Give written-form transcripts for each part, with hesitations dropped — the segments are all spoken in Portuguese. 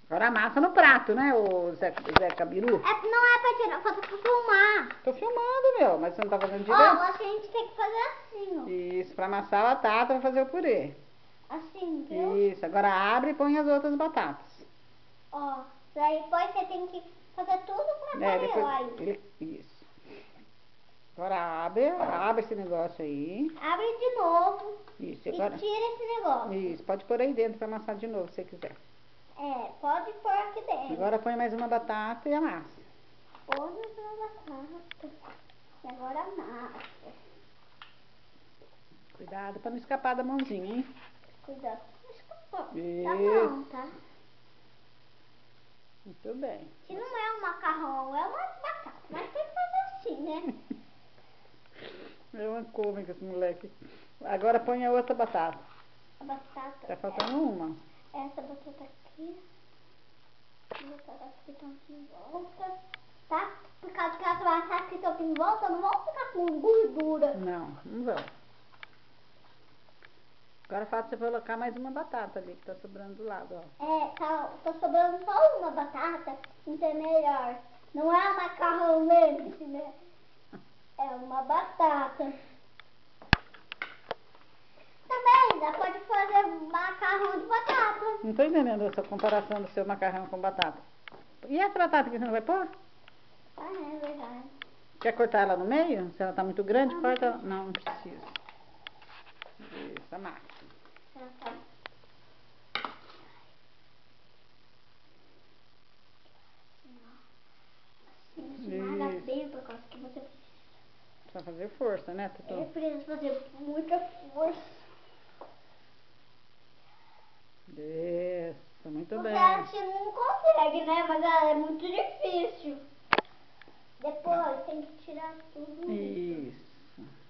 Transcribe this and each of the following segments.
Agora amassa no prato, né, o Zé Cabiru? Não é pra tirar foto, pra filmar. Tô filmando, meu, mas você não tá fazendo direito? Ó, acho que a gente tem que fazer assim, ó. Isso, pra amassar a batata, pra fazer o purê. Assim, viu? Isso, agora abre e põe as outras batatas. Ó, daí depois você tem que fazer tudo pra aparelhar aí. Isso. Agora abre esse negócio aí. Abre de novo. Isso, agora... E tira esse negócio. Isso, pode pôr aí dentro pra amassar de novo, se você quiser. Pode pôr aqui dentro. Agora põe mais uma batata e amassa. Põe mais uma batata. E agora amassa. Cuidado pra não escapar da mãozinha, hein? Cuidado pra não escapar. Isso. Tá bom, tá? Muito bem. Se não é um macarrão, é uma batata. Mas tem que fazer assim, né? É uma cômica esse moleque. Agora põe a outra batata. A batata. Tá faltando uma. Essa batata aqui. A batata aqui tá aqui em volta. Tá? Por causa que as batatas que estão aqui em volta não vão ficar com gordura. Não vão. Agora falta você colocar mais uma batata ali que tá sobrando do lado, ó. Tá sobrando só uma batata, então é melhor. Não é um macarrão verde, né? É uma batata. Também, já pode fazer macarrão de batata. Não tô entendendo essa comparação do seu macarrão com batata. E essa batata que você não vai pôr? É verdade. Quer cortar ela no meio? Se ela tá muito grande, corta ela. Não precisa. Isso, amassa. Nada bem por causa que você precisa. Pra fazer força, né, Tutu? Eu preciso fazer muita força. Isso, muito Você bem. acha que não consegue, né? Mas é muito difícil. Depois tem que tirar tudo. Isso.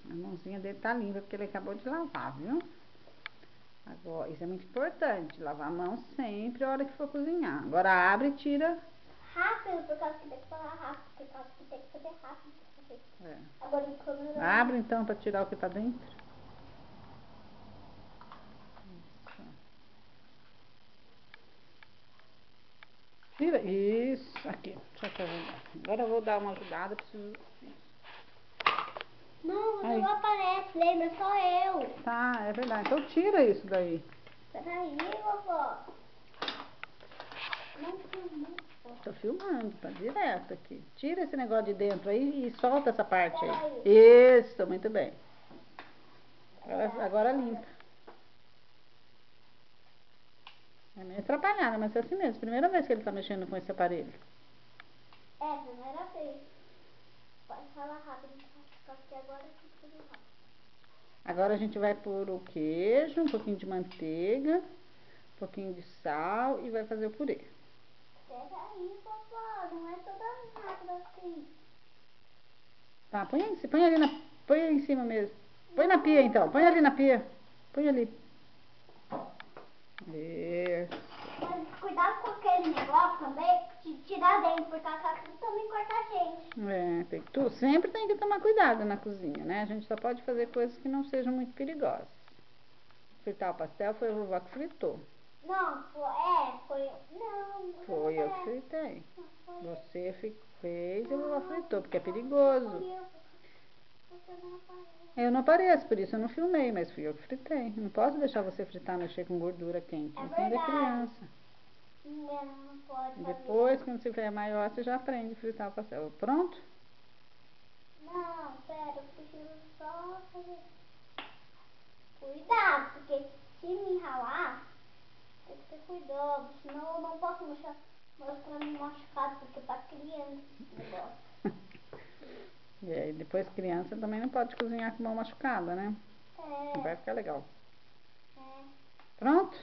A mãozinha dele tá limpa porque ele acabou de lavar, viu? Agora, isso é muito importante. Lavar a mão sempre a hora que for cozinhar. Agora abre e tira. Rápido, por causa que tem que falar rápido. Por causa que tem que fazer rápido. Agora em câmera. Abre então pra tirar o que tá dentro. Tira. Isso. Aqui. Deixa eu ajudar. Agora eu vou dar uma ajudada. Preciso... Não, você não aparece, lembra? Só eu. Tá, é verdade. Então tira isso daí. Peraí, vovó. Não filmou. Tô filmando, tá direto aqui. Tira esse negócio de dentro aí e solta essa parte aí. Isso, muito bem. Agora limpa. É meio atrapalhada, mas é assim mesmo. Primeira vez que ele tá mexendo com esse aparelho. Primeira vez. Pode falar rápido, porque agora eu tô tudo rápido. Agora a gente vai pôr o queijo, um pouquinho de manteiga, um pouquinho de sal e vai fazer o purê. Peraí, vovó, não é toda rápida assim. Tá, põe aí em cima mesmo. Põe na pia então, põe ali na pia. Põe ali. Isso. Mas cuidado com aquele negócio também, de tirar dentro, porque a também corta a gente. Sempre tem que tomar cuidado na cozinha, né? A gente só pode fazer coisas que não sejam muito perigosas. Fritar o pastel foi a vovó que fritou. Não, foi. Não. Foi eu que fritei. Você fez e a vovó fritou, porque é perigoso. Eu não apareço, por isso eu não filmei, mas fui eu que fritei. Não posso deixar você fritar, mexer com gordura quente. Você ainda é criança. Não pode. Depois, quando você for maior, você já aprende a fritar o pastel. Pronto? Não, pera, eu preciso só fazer. Cuidado, porque se me ralar, tem que ter cuidado, senão eu não posso mostrar me machucado, porque tá criança esse negócio. E aí, depois criança também não pode cozinhar com mão machucada, né? Não vai ficar legal. Pronto?